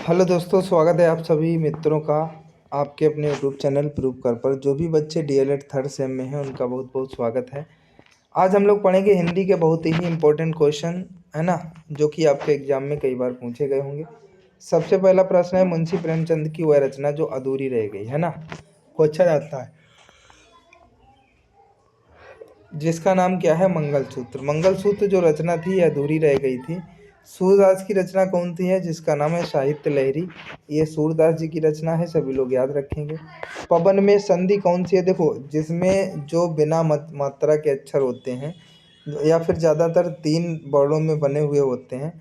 Hello दोस्तों, स्वागत है आप सभी मित्रों का आपके अपने यूट्यूब चैनल प्रूव कर पर। जो भी बच्चे डीएलएड थर्ड सेम में हैं उनका बहुत बहुत स्वागत है। आज हम लोग पढ़ेंगे हिंदी के बहुत ही इम्पोर्टेंट क्वेश्चन, है ना, जो कि आपके एग्जाम में कई बार पूछे गए होंगे। सबसे पहला प्रश्न है, मुंशी प्रेमचंद की वह रचना जो अधूरी रह गई, है ना, पूछा जाता है, जिसका नाम क्या है? मंगलसूत्र। मंगलसूत्र जो रचना थी यह अधूरी रह गई थी। सूरदास की रचना कौन सी है? जिसका नाम है साहित्य लहरी। ये सूरदास जी की रचना है, सभी लोग याद रखेंगे। पवन में संधि कौन सी है? देखो, जिसमें जो बिना मात्रा के अक्षर होते हैं या फिर ज़्यादातर 3 वर्णों में बने हुए होते हैं,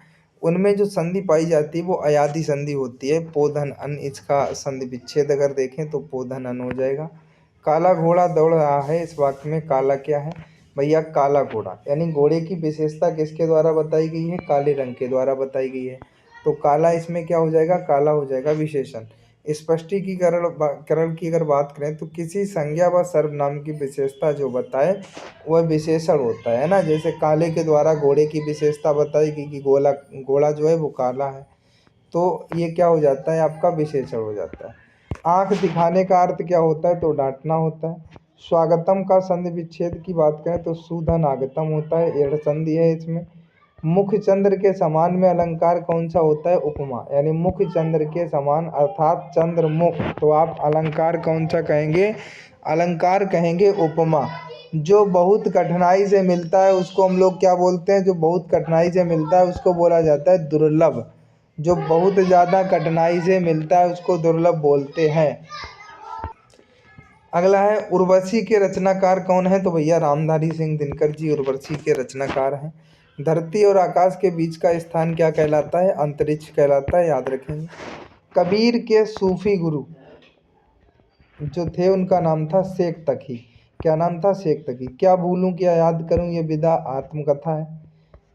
उनमें जो संधि पाई जाती है वो अयादि संधि होती है। पोधन अन, इसका संधि विच्छेद अगर देखें तो पोधन अन हो जाएगा। काला घोड़ा दौड़ रहा है, इस वाक्य में काला क्या है भैया? काला घोड़ा। यानी घोड़े की विशेषता किसके द्वारा बताई गई है? काले रंग के द्वारा बताई गई है। तो काला इसमें क्या हो जाएगा? काला हो जाएगा विशेषण। स्पष्टीकरण की अगर बात करें तो किसी संज्ञा व सर्वनाम की विशेषता जो बताए वह विशेषण होता है ना। जैसे काले के द्वारा घोड़े की विशेषता बताई गई कि घोड़ा जो है वो काला है, तो ये क्या हो जाता है? आपका विशेषण हो जाता है। आंख दिखाने का अर्थ क्या होता है? तो डांटना होता है। स्वागतम का संधि विच्छेद की बात करें तो सुधन आगतम होता है, एढ़ संधि है इसमें। मुख चंद्र के समान में अलंकार कौन सा होता है? उपमा। यानी मुख चंद्र के समान अर्थात चंद्र मुख, तो आप अलंकार कौन सा कहेंगे? अलंकार कहेंगे उपमा। जो बहुत कठिनाई से मिलता है उसको हम लोग क्या बोलते हैं? जो बहुत कठिनाई से मिलता है उसको बोला जाता है दुर्लभ। जो बहुत ज़्यादा कठिनाई से मिलता है उसको दुर्लभ बोलते हैं। अगला है, उर्वशी के रचनाकार कौन है? तो भैया रामधारी सिंह दिनकर जी उर्वशी के रचनाकार हैं। धरती और आकाश के बीच का स्थान क्या कहलाता है? अंतरिक्ष कहलाता है, याद रखेंगे। कबीर के सूफी गुरु जो थे उनका नाम था शेख तकी। क्या नाम था? शेख तकी। क्या भूलूं क्या याद करूं, ये विदा आत्मकथा है।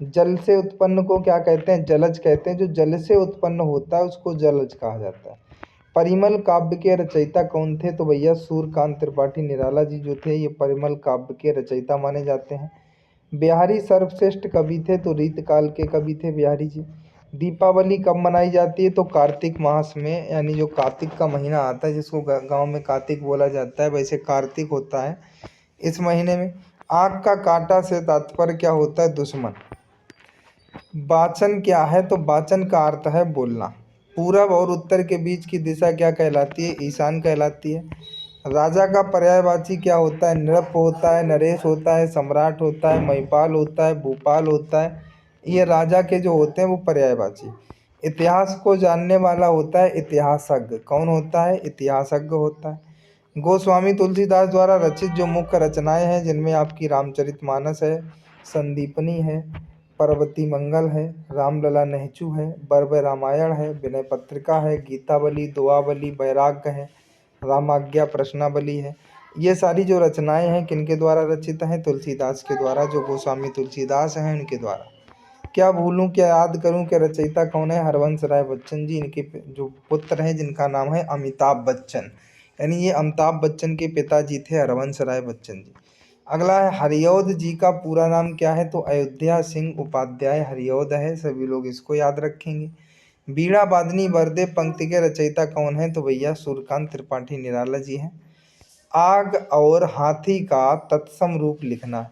जल से उत्पन्न को क्या कहते हैं? जलज कहते हैं। जो जल से उत्पन्न होता है उसको जलज कहा जाता है। परिमल काव्य के रचयिता कौन थे? तो भैया सूर्यकांत त्रिपाठी निराला जी जो थे ये परिमल काव्य के रचयिता माने जाते हैं। बिहारी सर्वश्रेष्ठ कवि थे, तो रीतकाल के कवि थे बिहारी जी। दीपावली कब मनाई जाती है? तो कार्तिक मास में, यानी जो कार्तिक का महीना आता है जिसको गांव में कार्तिक बोला जाता है, वैसे कार्तिक होता है इस महीने में। आँख का कांटा से तात्पर्य क्या होता है? दुश्मन। वाचन क्या है? तो वाचन का अर्थ है बोलना। पूरब और उत्तर के बीच की दिशा क्या कहलाती है? ईशान कहलाती है। राजा का पर्यायवाची क्या होता है? नृप होता है, नरेश होता है, सम्राट होता है, महिपाल होता है, भूपाल होता है। ये राजा के जो होते हैं वो पर्यायवाची। इतिहास को जानने वाला होता है इतिहासज्ञ। कौन होता है? इतिहासज्ञ होता है। गोस्वामी तुलसीदास द्वारा रचित जो मुख्य रचनाएं हैं जिनमें आपकी रामचरितमानस है, संदीपनी है, पार्वती मंगल है, रामलला नेहचू है, बर्बर रामायण है, विनय पत्रिका है, गीतावली, दुआवली, वैराग्य है, रामाज्ञा प्रश्नावली है। ये सारी जो रचनाएं हैं किनके द्वारा रचित हैं? तुलसीदास के द्वारा। जो गोस्वामी तुलसीदास हैं उनके द्वारा। क्या भूलूं क्या याद करूं के रचयिता कौन है? हरवंश राय बच्चन जी। इनके जो पुत्र हैं जिनका नाम है अमिताभ बच्चन, यानी ये अमिताभ बच्चन के पिताजी थे हरवंश राय बच्चन जी। अगला है, हरिऔध जी का पूरा नाम क्या है? तो अयोध्या सिंह उपाध्याय हरिऔध है, सभी लोग इसको याद रखेंगे। बीड़ा बादनी बरदे पंक्ति के रचयिता कौन है? तो भैया सूर्यकांत त्रिपाठी निराला जी हैं। आग और हाथी का तत्सम रूप लिखना।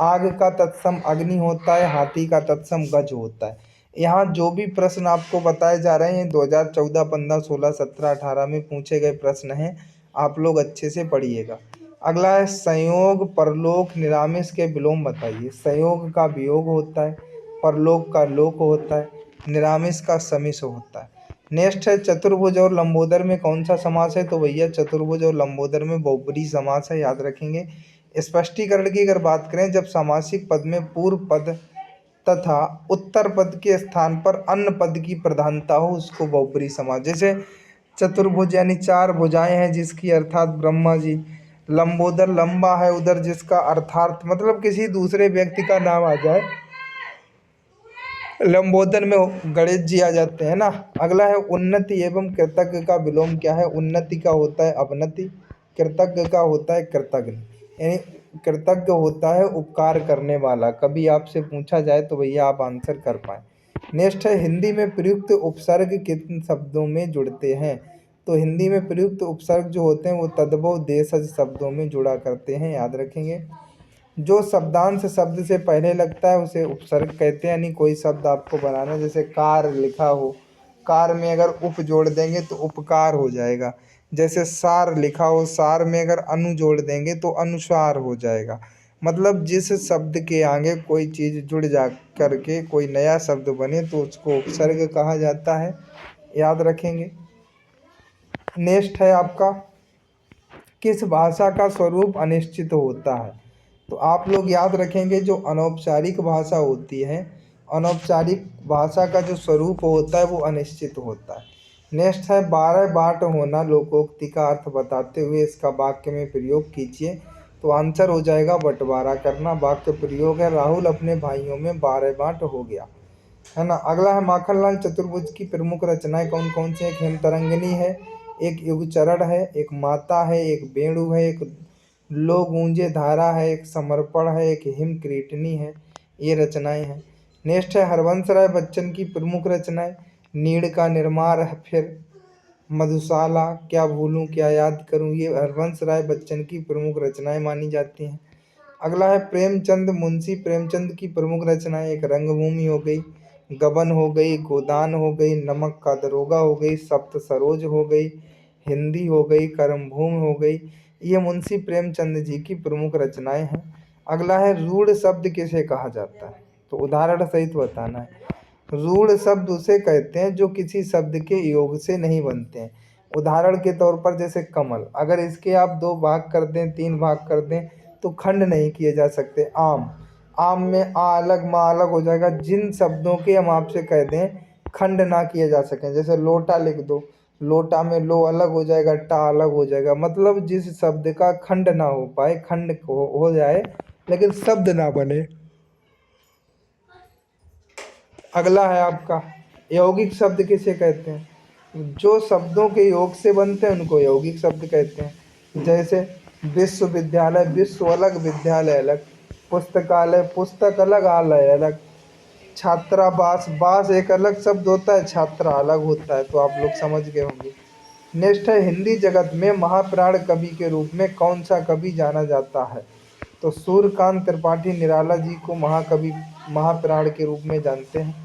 आग का तत्सम अग्नि होता है, हाथी का तत्सम गज होता है। यहाँ जो भी प्रश्न आपको बताए जा रहे हैं 2014, 15, 16, 17, 18 में पूछे गए प्रश्न हैं, आप लोग अच्छे से पढ़िएगा। अगला है, संयोग परलोक निरामिष के विलोम बताइए। संयोग का वियोग होता है, परलोक का लोक होता है, निरामिष का समिष होता है। नेक्स्ट है, चतुर्भुज और लंबोदर में कौन सा समास है? तो भैया चतुर्भुज और लंबोदर में बहुब्रीहि समास है, याद रखेंगे। स्पष्टीकरण की अगर बात करें, जब सामासिक पद में पूर्व पद तथा उत्तर पद के स्थान पर अन्य पद की प्रधानता हो उसको बहुब्रीहि समास। जैसे चतुर्भुज यानी 4 भुजाएं हैं जिसकी अर्थात ब्रह्मा जी। लंबोदर लंबा है उधर जिसका अर्थार्थ मतलब किसी दूसरे व्यक्ति का नाम आ जाए, लंबोदर में गणेश जी आ जाते हैं ना। अगला है, उन्नति एवं कृतज्ञ का विलोम क्या है? उन्नति का होता है अवनति, कृतज्ञ का होता है कृतज्ञ। यानी कृतज्ञ होता है उपकार करने वाला। कभी आपसे पूछा जाए तो भैया आप आंसर कर पाए। नेक्स्ट है हिंदी में प्रयुक्त उपसर्ग किन शब्दों में जुड़ते हैं। तो हिंदी में प्रयुक्त उपसर्ग जो होते हैं वो तद्भव देशज शब्दों में जुड़ा करते हैं, याद रखेंगे। जो शब्दांश शब्द से पहले लगता है उसे उपसर्ग कहते हैं। यानी कोई शब्द आपको बनाना है, जैसे कार लिखा हो, कार में अगर उप जोड़ देंगे तो उपकार हो जाएगा। जैसे सार लिखा हो, सार में अगर अनु जोड़ देंगे तो अनुसार हो जाएगा। मतलब जिस शब्द के आगे कोई चीज़ जुड़ जा करके कोई नया शब्द बने तो उसको उपसर्ग कहा जाता है, याद रखेंगे। नेक्स्ट है आपका, किस भाषा का स्वरूप अनिश्चित होता है। तो आप लोग याद रखेंगे जो अनौपचारिक भाषा होती है, अनौपचारिक भाषा का जो स्वरूप होता है वो अनिश्चित होता है। नेक्स्ट है 12 बाट होना लोकोक्ति का अर्थ बताते हुए इसका वाक्य में प्रयोग कीजिए। तो आंसर हो जाएगा बंटवारा करना। वाक्य प्रयोग है राहुल अपने भाइयों में 12 बाट हो गया, है ना। अगला है माखनलाल चतुर्भुज की प्रमुख रचनाएं कौन कौन सी हैं। एक हेमतरंगिनी है, एक युगचरण है, एक माता है, एक वेणु है, एक लो गूंजे धारा है, एक समर्पण है, एक हिमक्रीटनी है। ये रचनाएं हैं। नेक्स्ट है हरवंश राय बच्चन की प्रमुख रचनाएं। नीड़ का निर्माण है, फिर मधुशाला, क्या भूलूं क्या याद करूं, ये हरवंश राय बच्चन की प्रमुख रचनाएं मानी जाती हैं। अगला है प्रेमचंद, मुंशी प्रेमचंद की प्रमुख रचनाएं। एक रंगभूमि हो गई, गबन हो गई, गोदान हो गई, नमक का दरोगा हो गई, सप्त सरोज हो गई, हिंदी हो गई, कर्मभूमि हो गई। ये मुंशी प्रेमचंद जी की प्रमुख रचनाएं हैं। अगला है रूढ़ शब्द किसे कहा जाता है। तो उदाहरण सहित बताना है। रूढ़ शब्द उसे कहते हैं जो किसी शब्द के योग से नहीं बनते हैं। उदाहरण के तौर पर जैसे कमल, अगर इसके आप 2 भाग कर दें, 3 भाग कर दें तो खंड नहीं किए जा सकते। आम, आम में आ अलग माँ अलग हो जाएगा। जिन शब्दों के हम आपसे कह दें खंड ना किए जा सकें, जैसे लोटा लिख दो, लोटा में लो अलग हो जाएगा, टा अलग हो जाएगा। मतलब जिस शब्द का खंड ना हो पाए, खंड हो जाए लेकिन शब्द ना बने। अगला है आपका यौगिक शब्द किसे कहते हैं। जो शब्दों के योग से बनते हैं उनको यौगिक शब्द कहते हैं। जैसे विश्वविद्यालय, विश्व अलग, विद्यालय अलग। पुस्तकालय, पुस्तक अलग, आलय अलग। छात्रावास, वास एक अलग शब्द होता है, छात्रा अलग होता है। तो आप लोग समझ गए होंगे। नेक्स्ट है हिंदी जगत में महाप्राण कवि के रूप में कौन सा कवि जाना जाता है। तो सूर्यकांत त्रिपाठी निराला जी को महाकवि, महाप्राण के रूप में जानते हैं।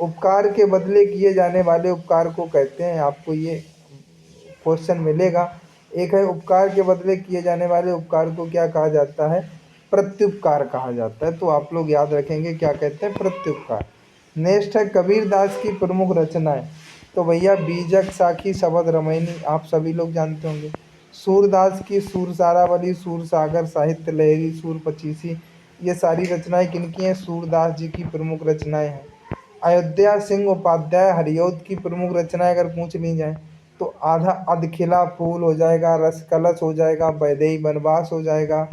उपकार के बदले किए जाने वाले उपकार को कहते हैं, आपको ये क्वेश्चन मिलेगा। एक है उपकार के बदले किए जाने वाले उपकार को क्या कहा जाता है, प्रत्युपकार कहा जाता है। तो आप लोग याद रखेंगे क्या कहते हैं, प्रत्युपकार। नेक्स्ट है कबीर दास की प्रमुख रचनाएं। तो भैया बीजक, साखी, शबद, रामायणी आप सभी लोग जानते होंगे। सूरदास की सूरसारावली, सूरसागर, साहित्य लहरी, सूर पचीसी, ये सारी रचनाएं किनकी हैं, सूरदास जी की प्रमुख रचनाएं हैं। अयोध्या सिंह उपाध्याय हरिऔध की प्रमुख रचनाएं अगर पूछ ली जाए तो आधा अधखिला फूल हो जाएगा, रस कलश हो जाएगा, वैदेही वनवास हो जाएगा,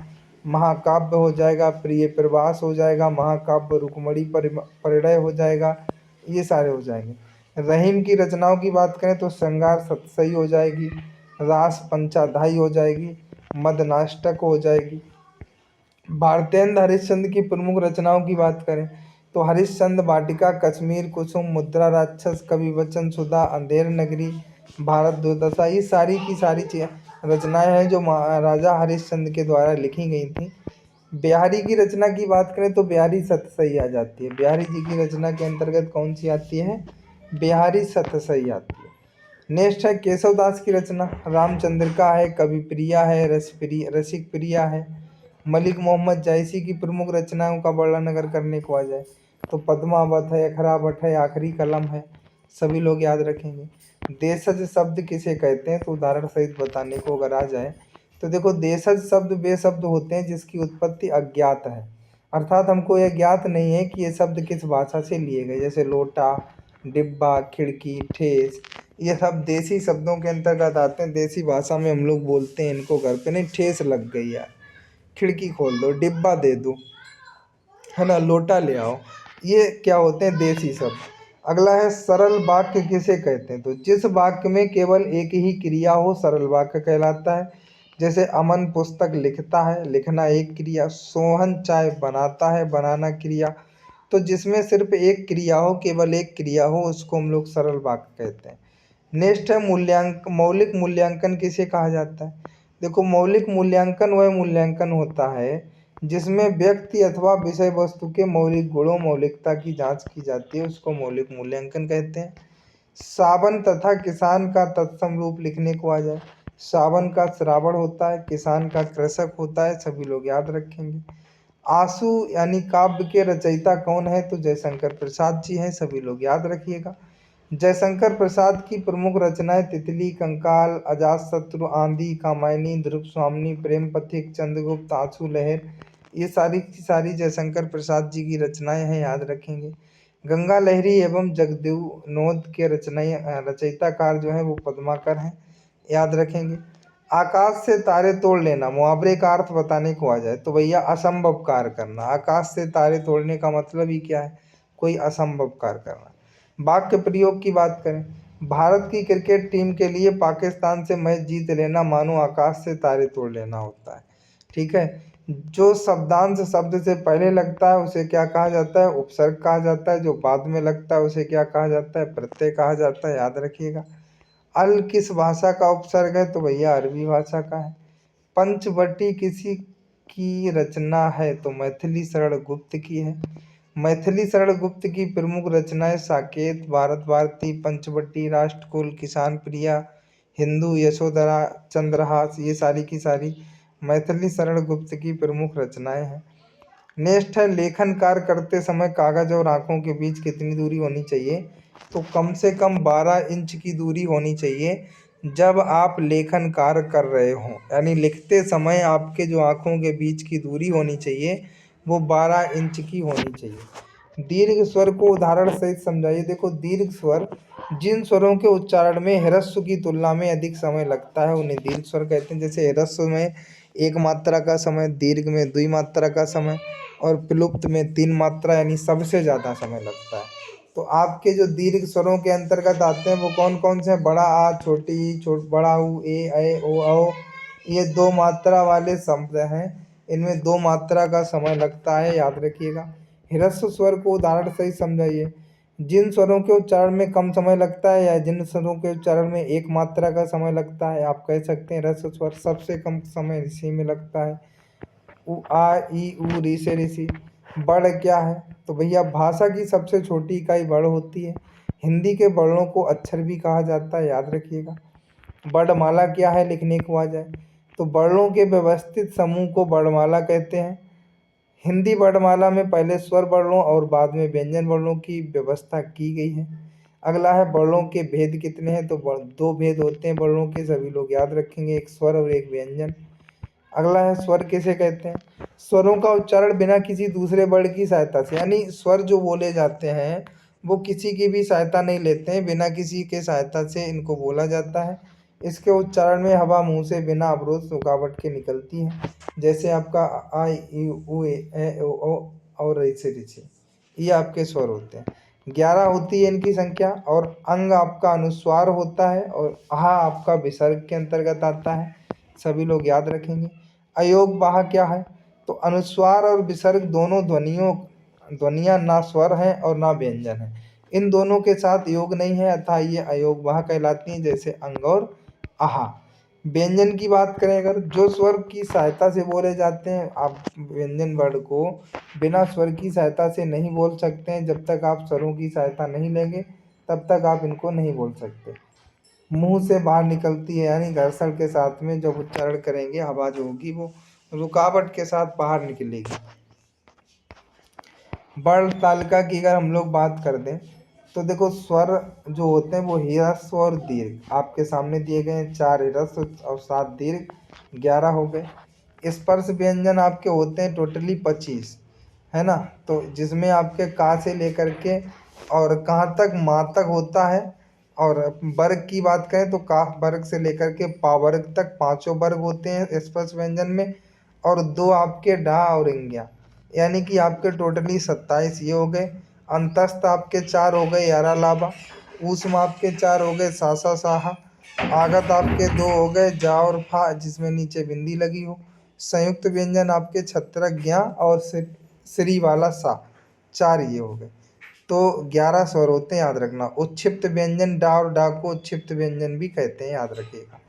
महाकाव्य हो जाएगा, प्रिय प्रवास हो जाएगा, महाकाव्य रुक्मणी परिणय हो जाएगा। ये सारे हो जाएंगे। रहीम की रचनाओं की बात करें तो श्रृंगार सतसई हो जाएगी, रास पंचाध्यायी हो जाएगी, मदनाष्टक हो जाएगी। भारतेंद्र हरिश्चंद्र की प्रमुख रचनाओं की बात करें तो हरिश्चंद्र वाटिका, कश्मीर कुसुम, मुद्रा राक्षस, कवि वचन सुधा, अंधेर नगरी, भारत दुर्दशा, ये सारी की सारी रचनाएं हैं जो महाराजा हरिश्चंद्र के द्वारा लिखी गई थी। बिहारी की रचना की बात करें तो बिहारी सतसई आ जाती है। बिहारी जी की रचना के अंतर्गत कौन सी आती है, बिहारी सतसई आती है। नेक्स्ट है केशव दास की रचना। रामचंद्र का है, कवि प्रिया है, रसिक प्रिया है। मलिक मोहम्मद जायसी की प्रमुख रचनाओं का वर्णन अगर करने को आ जाए तो पद्मावत है, अखरावट है, आखिरी कलम है। सभी लोग याद रखेंगे। देशज शब्द किसे कहते हैं, तो उदाहरण सहित बताने को अगर आ जाए तो देखो देशज शब्द वे शब्द होते हैं जिसकी उत्पत्ति अज्ञात है, अर्थात हमको यह ज्ञात नहीं है कि ये शब्द किस भाषा से लिए गए। जैसे लोटा, डिब्बा, खिड़की, ठेस, ये सब देसी शब्दों के अंतर्गत आते हैं। देसी भाषा में हम लोग बोलते हैं इनको घर पे, नहीं ठेस लग गई यार, खिड़की खोल दो, डिब्बा दे दो, है ना, लोटा ले आओ, ये क्या होते हैं, देसी शब्द। अगला है सरल वाक्य किसे कहते हैं। तो जिस वाक्य में केवल एक ही क्रिया हो सरल वाक्य कहलाता है। जैसे अमन पुस्तक लिखता है, लिखना एक क्रिया। सोहन चाय बनाता है, बनाना क्रिया। तो जिसमें सिर्फ एक क्रिया हो, केवल एक क्रिया हो, उसको हम लोग सरल वाक्य कहते हैं। नेक्स्ट है मौलिक मूल्यांकन किसे कहा जाता है। देखो, मौलिक मूल्यांकन वह मूल्यांकन होता है जिसमें व्यक्ति अथवा विषय वस्तु के मौलिक गुणों मौलिकता की जांच की जाती है, उसको मौलिक मूल्यांकन कहते हैं। सावन तथा किसान का तत्सम रूप लिखने को आ जाए। सावन का श्रावण होता है, किसान का कृषक होता है, सभी लोग याद रखेंगे। आंसू यानी काव्य के रचयिता कौन है, तो जयशंकर प्रसाद जी हैं, सभी लोग याद रखिएगा। जयशंकर प्रसाद की प्रमुख रचनाएं तितली, कंकाल, अजातशत्रु, आंधी, कामायनी, ध्रुव स्वामिनी, प्रेम पथिक, चंद्रगुप्त, आंसू लहर, ये सारी की सारी जयशंकर प्रसाद जी की रचनाएं हैं, याद रखेंगे। गंगा लहरी एवं जगदेवनोद के रचयिताकार जो है वो पद्माकर हैं, याद रखेंगे। आकाश से तारे तोड़ लेना, मुहावरे का अर्थ बताने को आ जाए तो भैया असंभव कार्य करना। आकाश से तारे तोड़ने का मतलब ही क्या है, कोई असंभव कार्य करना। वाक्य प्रयोग की बात करें, भारत की क्रिकेट टीम के लिए पाकिस्तान से मैच जीत लेना मानो आकाश से तारे तोड़ लेना होता है। ठीक है। जो शब्दांश शब्द से पहले लगता है उसे क्या कहा जाता है, उपसर्ग कहा जाता है। जो बाद में लगता है उसे क्या कहा जाता है, प्रत्यय कहा जाता है, याद रखिएगा। अल किस भाषा का उपसर्ग है, तो भैया अरबी भाषा का है। पंचवटी किसी की रचना है, तो मैथिली शरण गुप्त की है। मैथिली शरण गुप्त की प्रमुख रचनाएं साकेत, भारत भारती, पंचवटी, राष्ट्रकुल, किसान प्रिया, हिंदू, यशोधरा, चंद्रहास, ये सारी की सारी मैथिली शरण गुप्त की प्रमुख रचनाएं हैं। नेक्स्ट है, लेखन कार्य करते समय कागज और आंखों के बीच कितनी दूरी होनी चाहिए, तो कम से कम 12 इंच की दूरी होनी चाहिए जब आप लेखन कार्य कर रहे हों। यानी लिखते समय आपके जो आंखों के बीच की दूरी होनी चाहिए वो 12 इंच की होनी चाहिए। दीर्घ स्वर को उदाहरण सहित समझाइए। देखो, दीर्घ स्वर जिन स्वरों के उच्चारण में ह्रस्व की तुलना में अधिक समय लगता है उन्हें दीर्घ स्वर कहते हैं। जैसे ह्रस्व में 1 मात्रा का समय, दीर्घ में 2 मात्रा का समय और प्लुप्त में 3 मात्रा यानी सबसे ज़्यादा समय लगता है। तो आपके जो दीर्घ स्वरों के अंतर्गत आते हैं वो कौन कौन से हैं, बड़ा आ, छोटी ई, बड़ा ऊ, ए ओ औ, ये 2 मात्रा वाले शब्द हैं। इनमें 2 मात्रा का समय लगता है, याद रखिएगा। ह्रस्व स्वर को उदाहरण सही समझाइए। जिन स्वरों के उच्चारण में कम समय लगता है या जिन स्वरों के उच्चारण में 1 मात्रा का समय लगता है, आप कह सकते हैं ह्रस्व स्वर। सबसे कम समय इसी में लगता है। उ आ ई उ री से ऋषि। वर्ण क्या है, तो भैया भाषा की सबसे छोटी इकाई वर्ण होती है। हिंदी के वर्णों को अक्षर भी कहा जाता है, याद रखिएगा। वर्णमाला क्या है, लिखने को आ जाए तो वर्णों के व्यवस्थित समूह को वर्णमाला कहते हैं। हिंदी वर्णमाला में पहले स्वर वर्णों और बाद में व्यंजन वर्णों की व्यवस्था की गई है। अगला है, वर्णों के भेद कितने हैं, तो 2 भेद होते हैं वर्णों के, सभी लोग याद रखेंगे, एक स्वर और एक व्यंजन। अगला है, स्वर किसे कहते हैं, स्वरों का उच्चारण बिना किसी दूसरे वर्ण की सहायता से, यानी स्वर जो बोले जाते हैं वो किसी की भी सहायता नहीं लेते हैं, बिना किसी के सहायता से इनको बोला जाता है। इसके उच्चारण में हवा मुंह से बिना अवरोध रुकावट के निकलती है। जैसे आपका आ ई उ ए ओ औ और ऐसे ऋषि, ये आपके स्वर होते हैं। 11 होती है इनकी संख्या और अंग आपका अनुस्वार होता है और आहा आपका विसर्ग के अंतर्गत आता है, सभी लोग याद रखेंगे। अयोग वाह क्या है, तो अनुस्वार और विसर्ग दोनों ध्वनियाँ ना स्वर हैं और ना व्यंजन है। इन दोनों के साथ योग नहीं है, अतः ये अयोग वाह कहलाती हैं, जैसे अंग और आहा। व्यंजन की बात करें अगर, जो स्वर की सहायता से बोले जाते हैं, आप व्यंजन वर्ण को बिना स्वर की सहायता से नहीं बोल सकते हैं। जब तक आप स्वरों की सहायता नहीं लेंगे तब तक आप इनको नहीं बोल सकते। मुंह से बाहर निकलती है, यानी घर्षण के साथ में जब उच्चारण करेंगे हवा जो होगी वो रुकावट के साथ बाहर निकलेगी। वर्ण तालिका की अगर हम लोग बात कर दें तो देखो, स्वर जो होते हैं वो ह्रस्व और दीर्घ आपके सामने दिए गए हैं। 4 ह्रस्व और 7 दीर्घ, 11 हो गए। स्पर्श व्यंजन आपके होते हैं टोटली 25, है ना। तो जिसमें आपके का से लेकर के और कहाँ तक माँ तक होता है। और वर्ग की बात करें तो काफ वर्ग से लेकर के पा वर्ग तक पांचों वर्ग होते हैं स्पर्श व्यंजन में। और 2 आपके डा और इंग्या, यानी कि आपके टोटली 27 ये हो गए। अंतस्थ आपके 4 हो गए, यारा लाभा। ऊष्म आपके 4 हो गए, सासा साहा। आगत आपके 2 हो गए, जा और फा जिसमें नीचे बिंदी लगी हो। संयुक्त व्यंजन आपके छत्रज्ञ और श्री वाला सा। 4 ये हो गए। तो 11 स्वर होते हैं, याद रखना। उच्छिप्त व्यंजन डा और डा को उच्छिप्त व्यंजन भी कहते हैं, याद रखिएगा।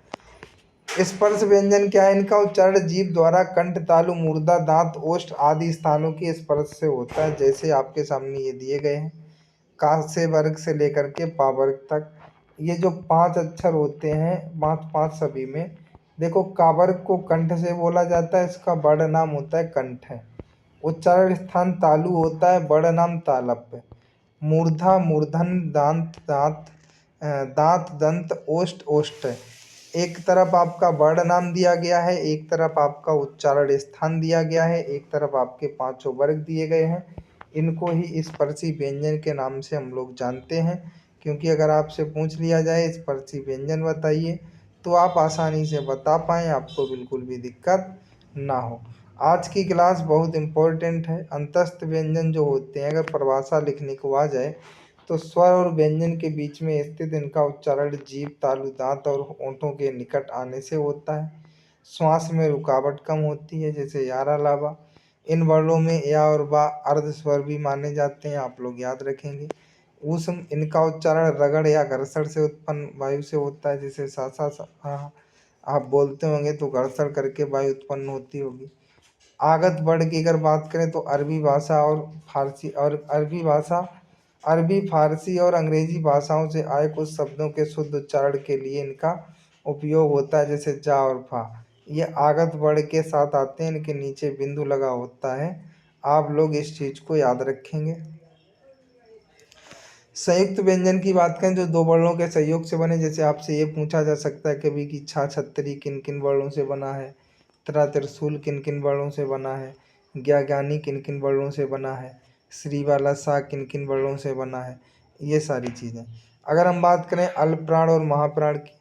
स्पर्श व्यंजन क्या है? इनका उच्चारण जीभ द्वारा कंठ, तालु, मूर्धा, दांत, ओष्ठ आदि स्थानों के स्पर्श से होता है, जैसे आपके सामने ये दिए गए हैं। का से वर्ग से लेकर के पा वर्ग तक ये जो 5 अक्षर होते हैं, 5 सभी में। देखो, कावर्ग को कंठ से बोला जाता है, इसका बड़ नाम होता है कंठ है। उच्चारण स्थान तालु होता है, बड़ नाम तालप। मूर्धा मूर्धन, दांत दांत, दांत दंत, ओष्ठ ओष्ठ। एक तरफ आपका वर्ण नाम दिया गया है, एक तरफ आपका उच्चारण स्थान दिया गया है, एक तरफ आपके 5 वर्ग दिए गए हैं। इनको ही स्पर्शी व्यंजन के नाम से हम लोग जानते हैं। क्योंकि अगर आपसे पूछ लिया जाए स्पर्शी व्यंजन बताइए, तो आप आसानी से बता पाएँ, आपको बिल्कुल भी दिक्कत ना हो। आज की क्लास बहुत इम्पोर्टेंट है। अंतस्थ व्यंजन जो होते हैं, अगर परिभाषा लिखने को आ जाए, तो स्वर और व्यंजन के बीच में स्थित इनका उच्चारण जीभ, तालु, दांत और होंठों के निकट आने से होता है। श्वास में रुकावट कम होती है, जैसे यारा लावा। इन वर्णों में या और बा अर्ध स्वर भी माने जाते हैं, आप लोग याद रखेंगे। ऊष्म इनका उच्चारण रगड़ या घर्षण से उत्पन्न वायु से होता है, जैसे सा सा सा हाँ। आप बोलते होंगे तो घर्षण करके वायु उत्पन्न होती होगी। आगत वर्ण की अगर बात करें तो अरबी, फारसी और अंग्रेजी भाषाओं से आए कुछ शब्दों के शुद्ध उच्चारण के लिए इनका उपयोग होता है, जैसे जा और फा। ये आगत वर्ण के साथ आते हैं, इनके नीचे बिंदु लगा होता है। आप लोग इस चीज़ को याद रखेंगे। संयुक्त व्यंजन की बात करें, जो 2 वर्णों के संयोग से बने, जैसे आपसे ये पूछा जा सकता है कभी कि छा छतरी किन किन वर्णों से बना है, त्रा त्रिशूल किन किन वर्णों से बना है, ज्ञा ज्ञानी किन किन वर्णों से बना है, श्री वाला सा किन किन वर्णों से बना है, ये सारी चीज़ें। अगर हम बात करें अल्प प्राण और महाप्राण की,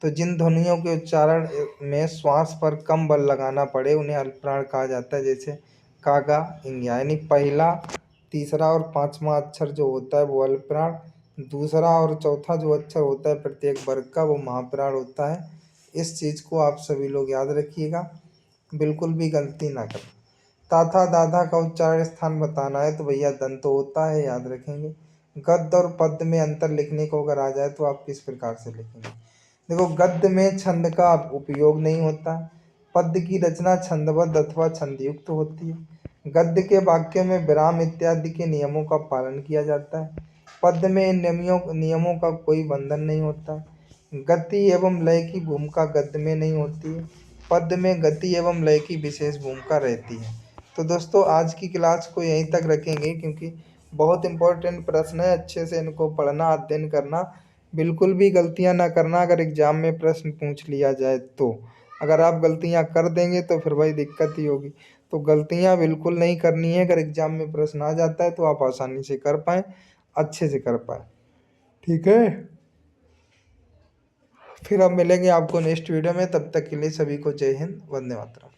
तो जिन ध्वनियों के उच्चारण में श्वास पर कम बल लगाना पड़े उन्हें अल्प प्राण कहा जाता है, जैसे कागा, इंग्या। यानी पहला, तीसरा और 5वां अक्षर जो होता है वो अल्प प्राण, दूसरा और चौथा जो अक्षर होता है प्रत्येक वर्ग का वो महाप्राण होता है। इस चीज़ को आप सभी लोग याद रखिएगा, बिल्कुल भी गलती ना करें। ताथा दाधा का उच्चारण स्थान बताना है तो भैया दंत होता है, याद रखेंगे। गद्य और पद्य में अंतर लिखने को अगर आ जाए तो आप किस प्रकार से लिखेंगे? देखो, गद्य में छंद का उपयोग नहीं होता। पद्य की रचना छंदबद्ध अथवा छंदयुक्त होती है। गद्य के वाक्य में विराम इत्यादि के नियमों का पालन किया जाता है। पद्य में इन नियमों का कोई बंधन नहीं होता। गति एवं लय की भूमिका गद्य में नहीं होती है। पद्य में गति एवं लय की विशेष भूमिका रहती है। तो दोस्तों, आज की क्लास को यहीं तक रखेंगे, क्योंकि बहुत इंपॉर्टेंट प्रश्न है। अच्छे से इनको पढ़ना, अध्ययन करना, बिल्कुल भी गलतियां ना करना। अगर एग्जाम में प्रश्न पूछ लिया जाए तो अगर आप गलतियां कर देंगे तो फिर भाई दिक्कत ही होगी। तो गलतियां बिल्कुल नहीं करनी है। अगर एग्जाम में प्रश्न आ जाता है तो आप आसानी से कर पाएँ, अच्छे से कर पाएँ। ठीक है, फिर अब मिलेंगे आपको नेक्स्ट वीडियो में। तब तक के लिए सभी को जय हिंद, वंदे मातरम।